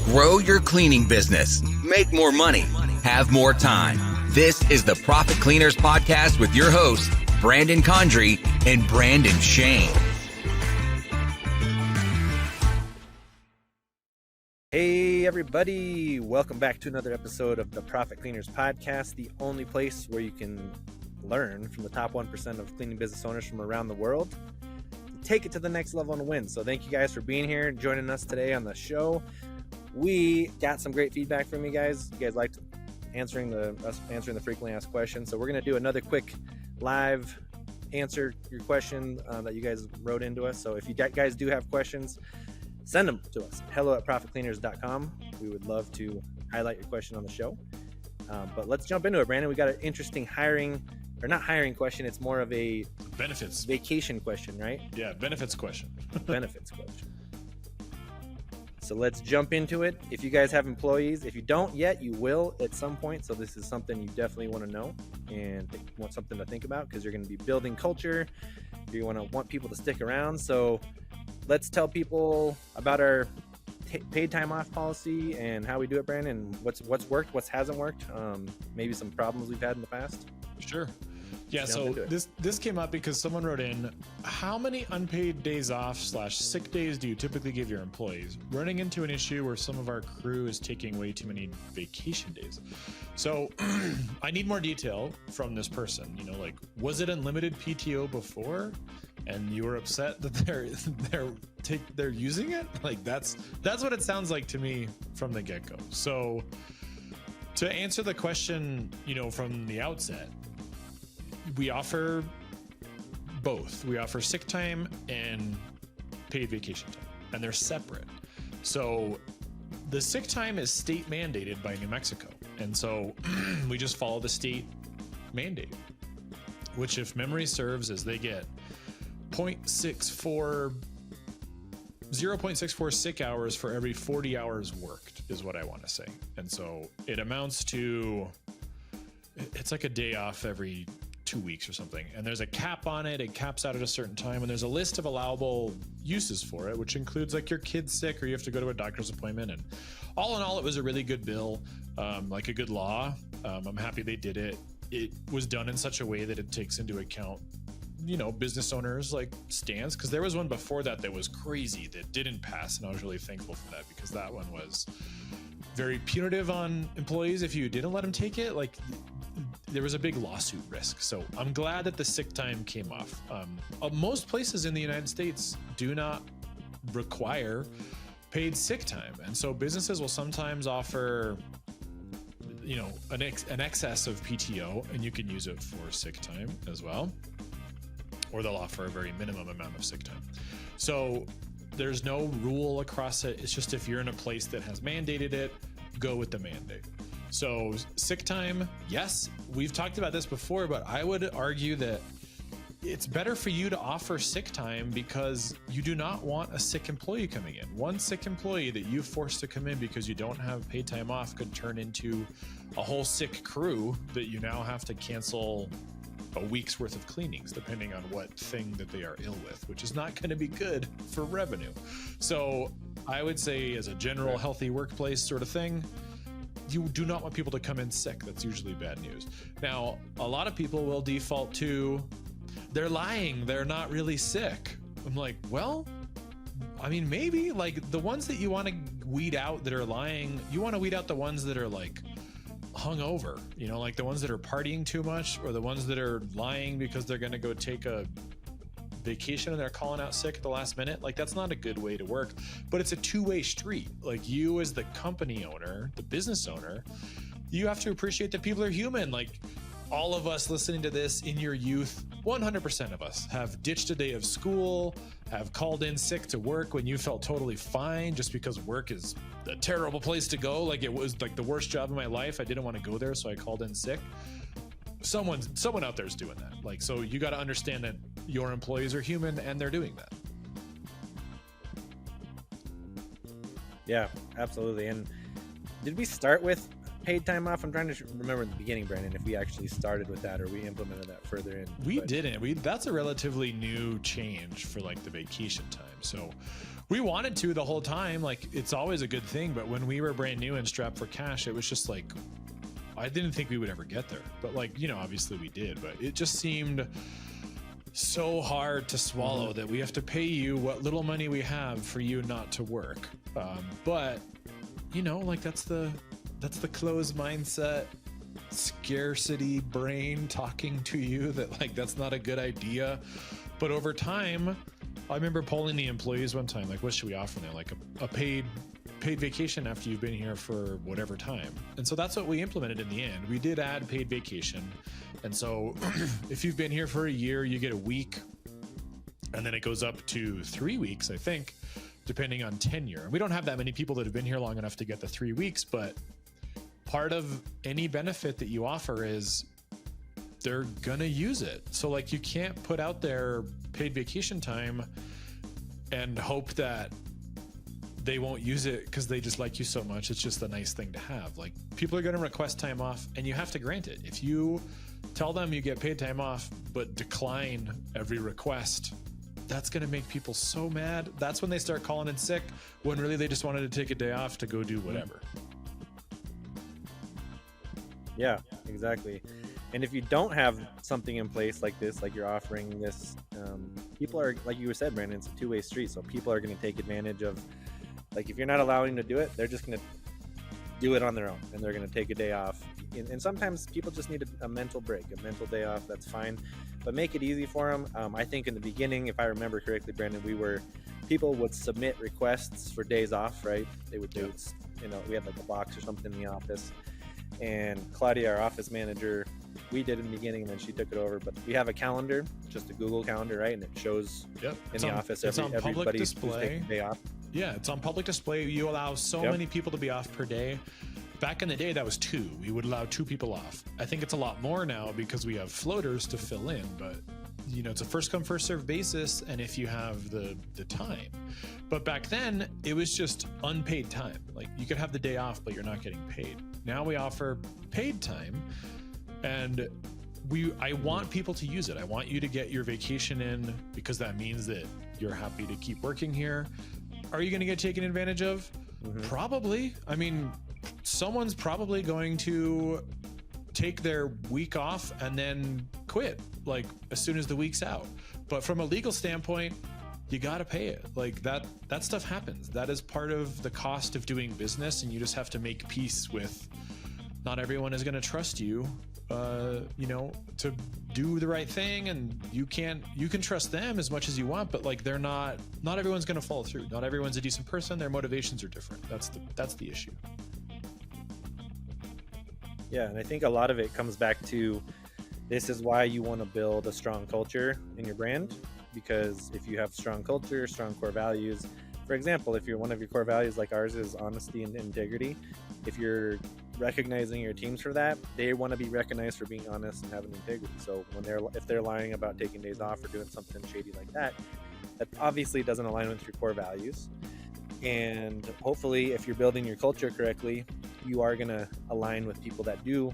Grow your cleaning business. Make more money. Have more time. This is the Profit Cleaners Podcast with your hosts, Brandon Condry and Brandon Shane. Hey everybody, welcome back to another episode of the Profit Cleaners Podcast, the only place where you can learn from the top 1% of cleaning business owners from around the world to take it to the next level and win. So thank you guys for being here and joining us today on the show. We got some great feedback from you guys. You guys liked answering the frequently asked questions. So we're going to do another quick live answer your question that you guys wrote into us. So if you guys do have questions, send them to us, hello@profitcleaners.com. We would love to highlight your question on the show. But let's jump into it, Brandon. We got an interesting not hiring question. It's more of a benefits vacation question, right? Yeah, benefits question. Benefits question. So let's jump into it. If you guys have employees, if you don't yet, you will at some point. So this is something you definitely want to know and want something to think about because you're going to be building culture. You want people to stick around. So let's tell people about our paid time off policy and how we do it, Brandon, and what's worked, what hasn't worked, maybe some problems we've had in the past. Sure. Yeah, so this came up because someone wrote in, how many unpaid days off / sick days do you typically give your employees? Running into an issue where some of our crew is taking way too many vacation days. So I need more detail from this person. You know, like, was it unlimited PTO before and you were upset that they're using it? Like, that's what it sounds like to me from the get-go. So to answer the question, from the outset, we offer both. We offer sick time and paid vacation time, and they're separate. So the sick time is state mandated by New Mexico. And so we just follow the state mandate, which, if memory serves, is they get 0.64 sick hours for every 40 hours worked is what I want to say. And so it amounts to, it's like a day off every 2 weeks or something. And there's a cap on it. It caps out at a certain time. And there's a list of allowable uses for it, which includes like your kid's sick or you have to go to a doctor's appointment. And all in all, it was a really good bill, like a good law. I'm happy they did it. It was done in such a way that it takes into account business owners like stance, because there was one before that was crazy that didn't pass, and I was really thankful for that because that one was very punitive on employees if you didn't let them take it. Like, there was a big lawsuit risk. So I'm glad that the sick time came off. Most places in the United States do not require paid sick time, and so businesses will sometimes offer an excess of PTO, and you can use it for sick time as well, or they'll offer a very minimum amount of sick time. So there's no rule across it. It's just, if you're in a place that has mandated it, go with the mandate. So sick time, yes, we've talked about this before, but I would argue that it's better for you to offer sick time because you do not want a sick employee coming in. One sick employee that you forced to come in because you don't have paid time off could turn into a whole sick crew that you now have to cancel a week's worth of cleanings, depending on what thing that they are ill with, which is not going to be good for revenue. So I would say, as a general healthy workplace sort of thing, you do not want people to come in sick. That's usually bad news. Now, a lot of people will default to, they're lying, they're not really sick. I'm like, well, I mean, maybe, like, the ones that you want to weed out that are lying, you want to weed out the ones that are like hungover, like the ones that are partying too much, or the ones that are lying because they're going to go take a vacation and they're calling out sick at the last minute. Like, that's not a good way to work, but it's a two-way street. Like, you as the company owner, the business owner, you have to appreciate that people are human. Like, all of us listening to this in your youth, 100% of us have ditched a day of school, have called in sick to work when you felt totally fine, just because work is a terrible place to go. Like, it was like the worst job of my life. I didn't want to go there, so I called in sick. Someone out there is doing that. Like, so you got to understand that your employees are human and they're doing that. Yeah, absolutely. And did we start with paid time off? I'm trying to remember in the beginning, Brandon, if we actually started with that or we implemented that further in. We didn't. That's a relatively new change for like the vacation time. So we wanted to the whole time. Like, it's always a good thing. But when we were brand new and strapped for cash, it was just like, I didn't think we would ever get there. But like, you know, obviously we did. But it just seemed so hard to swallow that we have to pay you what little money we have for you not to work. But, you know, like that's the closed mindset, scarcity brain talking to you that like that's not a good idea. But over time, I remember polling the employees one time, like, what should we offer them? Like a paid vacation after you've been here for whatever time. And so that's what we implemented in the end. We did add paid vacation. And so if you've been here for a year, you get a week, and then it goes up to 3 weeks, I think, depending on tenure. And we don't have that many people that have been here long enough to get the 3 weeks, but part of any benefit that you offer is they're gonna use it. So like, you can't put out there paid vacation time and hope that they won't use it because they just like you so much. It's just a nice thing to have. Like, people are going to request time off and you have to grant it. If you tell them you get paid time off but decline every request, that's going to make people so mad. That's when they start calling in sick, when really they just wanted to take a day off to go do whatever. Yeah, exactly. And if you don't have something in place like this, like you're offering this, people are, like you said, Brandon, it's a two-way street. So people are going to take advantage of, like, if you're not allowing them to do it, they're just going to do it on their own, and they're going to take a day off. And sometimes people just need a mental break, a mental day off. That's fine, but make it easy for them. I think in the beginning, if I remember correctly, Brandon, people would submit requests for days off, right? They would, you know, we had like a box or something in the office, and Claudia, our office manager, we did in the beginning, and then she took it over. But we have a calendar, just a Google calendar, right? And it shows in the office everybody who's taking a day off. Yeah, it's on public display. You allow so many people to be off per day. Back in the day, that was 2. We would allow 2 people off. I think it's a lot more now because we have floaters to fill in, but you know, it's a first come, first served basis. And if you have the time, but back then it was just unpaid time. Like, you could have the day off, but you're not getting paid. Now we offer paid time, and I want people to use it. I want you to get your vacation in because that means that you're happy to keep working here. Are you going to get taken advantage of? Probably. I mean, someone's probably going to take their week off and then quit, like, as soon as the week's out. But from a legal standpoint, you got to pay it. Like, that stuff happens. That is part of the cost of doing business, and you just have to make peace with not everyone is going to trust you, you know, to do the right thing. And you can trust them as much as you want, but like, they're not everyone's going to follow through. Not everyone's a decent person. Their motivations are different. That's the issue. Yeah. And I think a lot of it comes back to, this is why you want to build a strong culture in your brand, because if you have strong culture, strong core values, for example, if one of your core values like ours is honesty and integrity, if you're recognizing your teams for that, they want to be recognized for being honest and having integrity. So if they're lying about taking days off or doing something shady like that, that obviously doesn't align with your core values. And hopefully, if you're building your culture correctly, you are going to align with people that do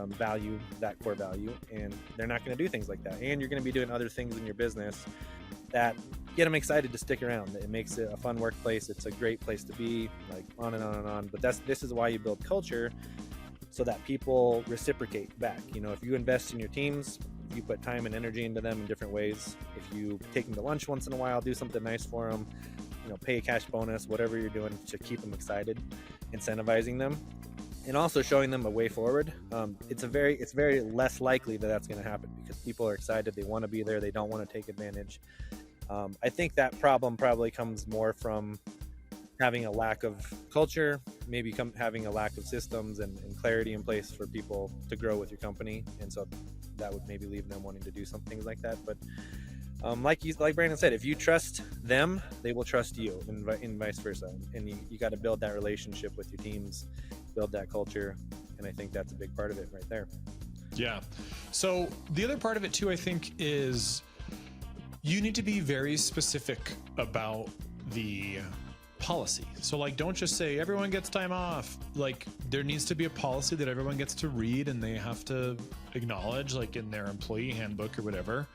value that core value, and they're not going to do things like that. And you're going to be doing other things in your business that get them excited to stick around. It makes it a fun workplace. It's a great place to be, like, on and on and on. But this is why you build culture, so that people reciprocate back. You know, if you invest in your teams, if you put time and energy into them in different ways, if you take them to lunch once in a while, do something nice for them, you know, pay a cash bonus, whatever you're doing to keep them excited, incentivizing them, and also showing them a way forward, it's very less likely that that's going to happen, because people are excited, they want to be there, they don't want to take advantage. I think that problem probably comes more from having a lack of culture, maybe having a lack of systems and clarity in place for people to grow with your company, and so that would maybe leave them wanting to do some things like that. But like Brandon said, if you trust them, they will trust you, and vice versa. And you got to build that relationship with your teams, build that culture, and I think that's a big part of it right there. Yeah. So the other part of it too, I think, is you need to be very specific about the policy. So like, don't just say everyone gets time off. Like, there needs to be a policy that everyone gets to read and they have to acknowledge, like in their employee handbook or whatever.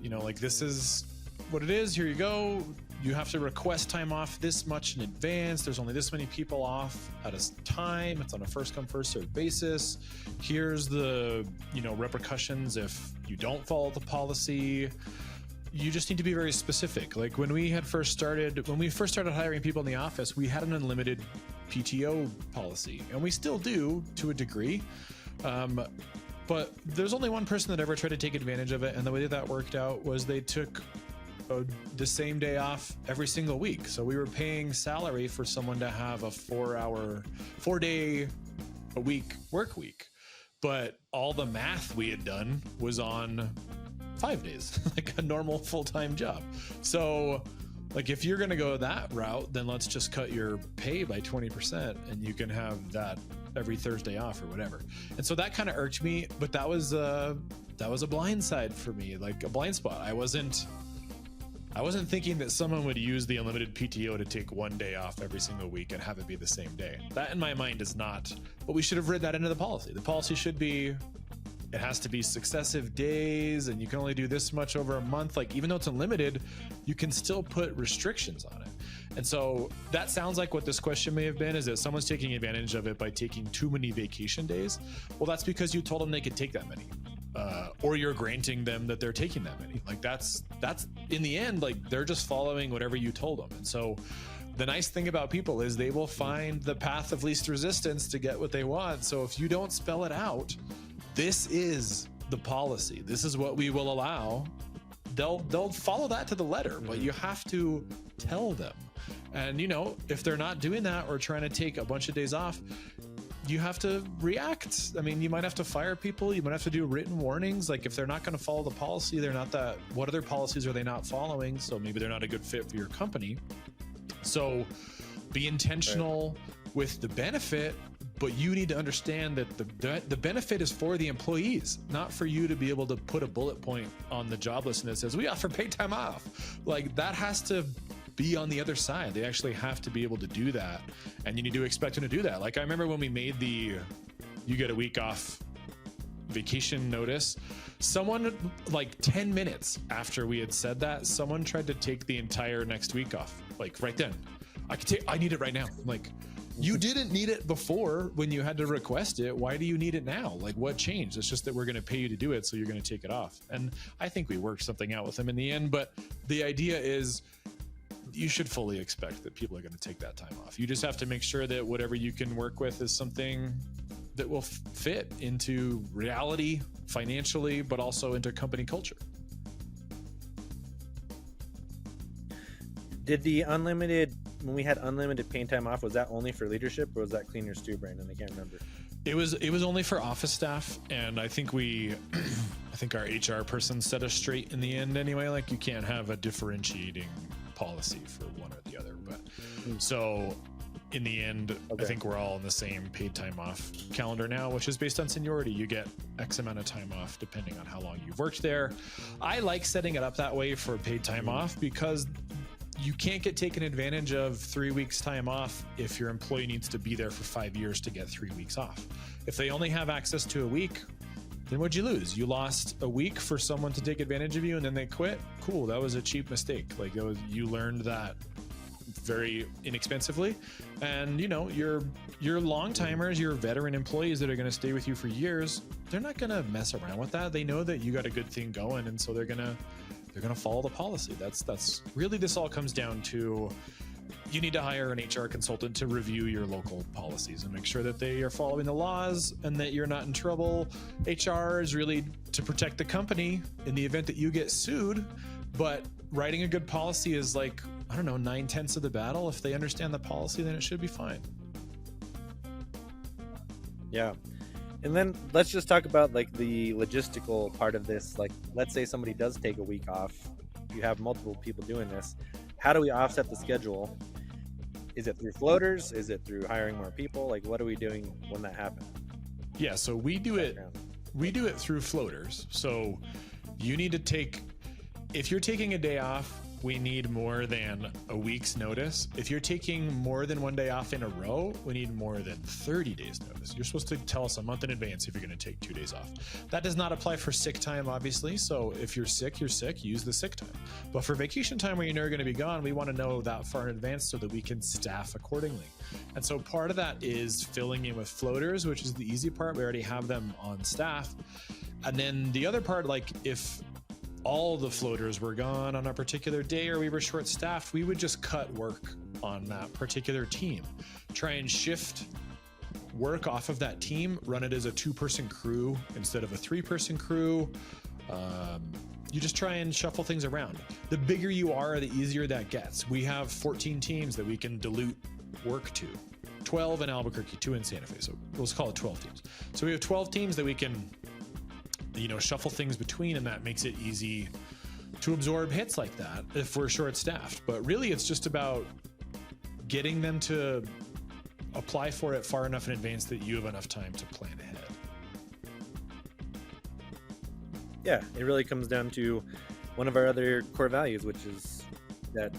You know, like, this is what it is. Here you go. You have to request time off this much in advance. There's only this many people off at a time. It's on a first come, first served basis. Here's the, repercussions if you don't follow the policy. You just need to be very specific. Like when we first started hiring people in the office, we had an unlimited PTO policy, and we still do to a degree. But there's only one person that ever tried to take advantage of it. And the way that worked out was they took the same day off every single week. So we were paying salary for someone to have a 4-day a week work week. But all the math we had done was on 5 days, like a normal full-time job. So like if you're going to go that route, then let's just cut your pay by 20% and you can have that every Thursday off or whatever. And so that kind of irked me, but that was a blind side for me, like a blind spot. I wasn't thinking that someone would use the unlimited PTO to take 1 day off every single week and have it be the same day. That in my mind is not, but we should have read that into the policy. The policy should be, it has to be successive days and you can only do this much over a month. Like even though it's unlimited, you can still put restrictions on it. And so that sounds like what this question may have been, is that someone's taking advantage of it by taking too many vacation days. Well, that's because you told them they could take that many. Or you're granting them that they're taking that many. Like that's in the end, like they're just following whatever you told them. And so the nice thing about people is they will find the path of least resistance to get what they want. So if you don't spell it out, this is the policy, this is what we will allow, they'll follow that to the letter, but you have to tell them. And if they're not doing that or trying to take a bunch of days off, you have to react. I mean, you might have to fire people. You might have to do written warnings. Like if they're not going to follow the policy, what other policies are they not following? So maybe they're not a good fit for your company. So be intentional with the benefit, but you need to understand that the benefit is for the employees, not for you to be able to put a bullet point on the job listing that says we offer paid time off. Like that has to be on the other side. They actually have to be able to do that, and you need to expect them to do that. Like I remember when we made the you get a week off vacation notice, someone like 10 minutes after we had said that, someone tried to take the entire next week off. Like right then, I need it right now. I'm like, you didn't need it before when you had to request it. Why do you need it now? Like what changed? It's just that we're going to pay you to do it, so you're going to take it off. And I think we worked something out with them in the end, but the idea is you should fully expect that people are going to take that time off. You just have to make sure that whatever you can work with is something that will fit into reality financially, but also into company culture. Did when we had unlimited paid time off, was that only for leadership or was that cleaners too, Brandon? I can't remember. It was only for office staff, and I think our HR person set us straight in the end anyway. Like you can't have a differentiating policy for one or the other. But so in the end, I think we're all in the same paid time off calendar now, which is based on seniority. You get X amount of time off depending on how long you've worked there. I like setting it up that way for paid time off because you can't get taken advantage of 3 weeks time off if your employee needs to be there for 5 years to get 3 weeks off. If they only have access to a week, then what'd you lose? You lost a week for someone to take advantage of you and then they quit. Cool. That was a cheap mistake. Like you learned that very inexpensively. And your long timers, your veteran employees that are going to stay with you for years, they're not going to mess around with that. They know that you got a good thing going. And so they're going to follow the policy. That's really, this all comes down to, you need to hire an HR consultant to review your local policies and make sure that they are following the laws and that you're not in trouble. HR is really to protect the company in the event that you get sued, but writing a good policy is like, 9/10 of the battle. If they understand the policy, then it should be fine. Yeah. And then let's just talk about like the logistical part of this. Like, let's say somebody does take a week off. You have multiple people doing this. How do we offset the schedule? Is it through floaters? Is it through hiring more people? Like, what are we doing when that happens? Yeah, so we do it through floaters. So you need to if you're taking a day off, we need more than a week's notice. If you're taking more than 1 day off in a row, we need more than 30 days notice. You're supposed to tell us a month in advance if you're going to take 2 days off. That does not apply for sick time, obviously. So if you're sick, use the sick time. But for vacation time where you're never going to be gone, we want to know that far in advance so that we can staff accordingly. And so part of that is filling in with floaters, which is the easy part. We already have them on staff. And then the other part, like if all the floaters were gone on a particular day or we were short staffed, we would just cut work on that particular team, try and shift work off of that team, run it as a 2-person crew instead of a 3-person crew. You just try and shuffle things around. The bigger you are, the easier that gets. We have 14 teams that we can dilute work to. 12 in Albuquerque, 2 in Santa Fe. So let's call it 12 teams. So we have 12 teams that we can, shuffle things between, and that makes it easy to absorb hits like that if we're short staffed. But really it's just about getting them to apply for it far enough in advance that you have enough time to plan ahead. Yeah, it really comes down to one of our other core values, which is that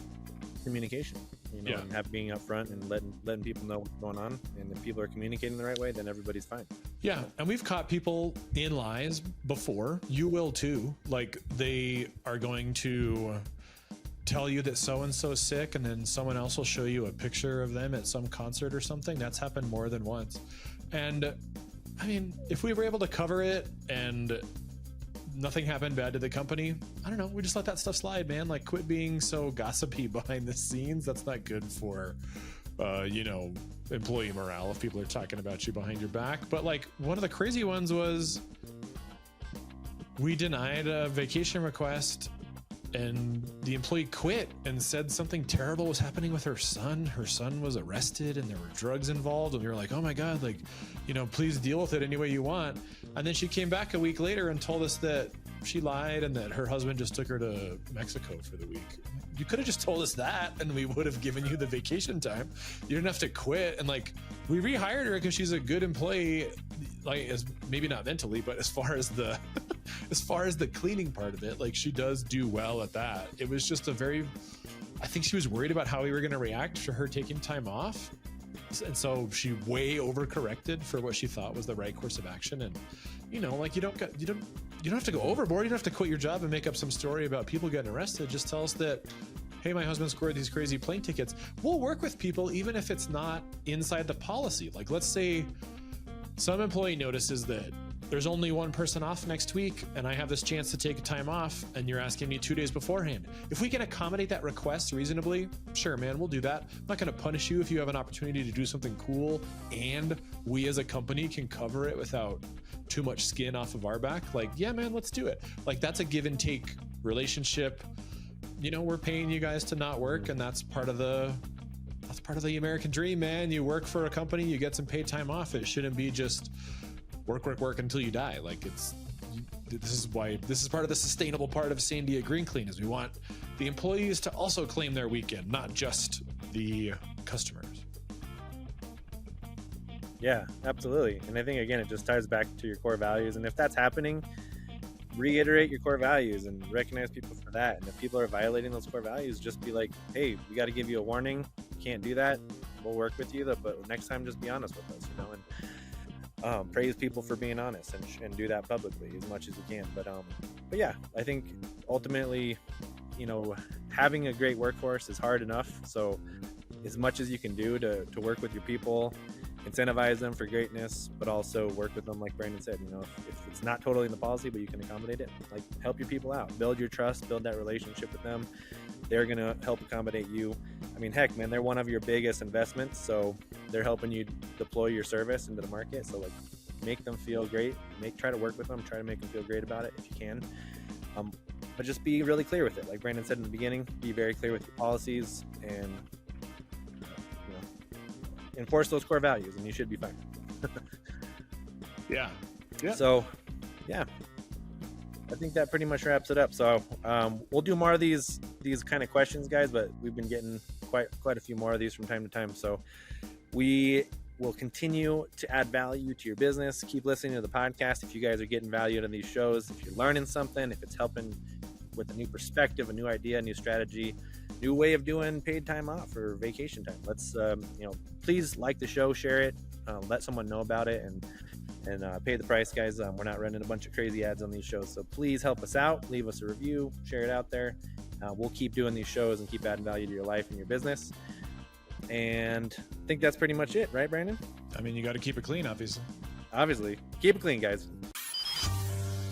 communication, and being upfront and letting people know what's going on. And if people are communicating the right way, then everybody's fine. Yeah, and we've caught people in lies before. You will too. Like they are going to tell you that so-and-so's sick, and then someone else will show you a picture of them at some concert or something. That's happened more than once. And I mean, if we were able to cover it and nothing happened bad to the company, I don't know, we just let that stuff slide, man. Like quit being so gossipy behind the scenes. That's not good for employee morale if people are talking about you behind your back. But like one of the crazy ones was we denied a vacation request and the employee quit and said something terrible was happening with her son. Her son was arrested and there were drugs involved. And we were like, oh my God, like, please deal with it any way you want. And then she came back a week later and told us that she lied and that her husband just took her to Mexico for the week. You could have just told us that and we would have given you the vacation time. You didn't have to quit. And like, we rehired her because she's a good employee, like as maybe not mentally, but as far as the cleaning part of it, like she does do well at that. It was just I think she was worried about how we were going to react to her taking time off. And so she way overcorrected for what she thought was the right course of action. And, like you don't have to go overboard. You don't have to quit your job and make up some story about people getting arrested. Just tell us that, hey, my husband scored these crazy plane tickets. We'll work with people even if it's not inside the policy. Like let's say some employee notices that there's only one person off next week and I have this chance to take a time off and you're asking me 2 days beforehand. If we can accommodate that request reasonably, sure, man, we'll do that. I'm not going to punish you if you have an opportunity to do something cool and we as a company can cover it without too much skin off of our back. Like, yeah, man, let's do it. Like that's a give and take relationship. We're paying you guys to not work, and that's part of the American dream, man. You work for a company, you get some paid time off. It shouldn't be just work until you die. Like this is part of the sustainable part of Sandia Green Clean is we want the employees to also claim their weekend, not just the customers. Yeah, absolutely. And I think again, it just ties back to your core values. And if that's happening, reiterate your core values and recognize people for that. And if people are violating those core values, just be like, hey, we got to give you a warning. You can't do that. We'll work with you, but next time just be honest with us, and praise people for being honest and do that publicly as much as you can. But yeah, I think ultimately, having a great workforce is hard enough. So as much as you can do to work with your people, incentivize them for greatness, but also work with them, like Brandon said, if it's not totally in the policy, but you can accommodate it, like help your people out, build your trust, build that relationship with them. They're going to help accommodate you. I mean, heck, man, they're one of your biggest investments. So they're helping you deploy your service into the market. So like make them feel great, try to work with them, try to make them feel great about it if you can. But just be really clear with it. Like Brandon said in the beginning, be very clear with your policies and enforce those core values, and you should be fine. Yeah. So, yeah, I think that pretty much wraps it up. So, we'll do more of these kind of questions, guys. But we've been getting quite a few more of these from time to time. So, we will continue to add value to your business. Keep listening to the podcast if you guys are getting value out of these shows. If you're learning something, if it's helping with a new perspective, a new idea, a new strategy, new way of doing paid time off or vacation time. Let's, please like the show, share it, let someone know about it, and pay the price, guys. We're not running a bunch of crazy ads on these shows, so please help us out. Leave us a review, share it out there. We'll keep doing these shows and keep adding value to your life and your business. And I think that's pretty much it, right, Brandon? I mean, you got to keep it clean, obviously. Obviously. Keep it clean, guys.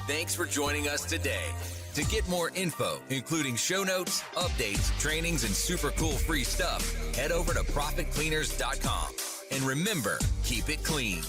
Thanks for joining us today. To get more info, including show notes, updates, trainings, and super cool free stuff, head over to profitcleaners.com. And remember, keep it clean.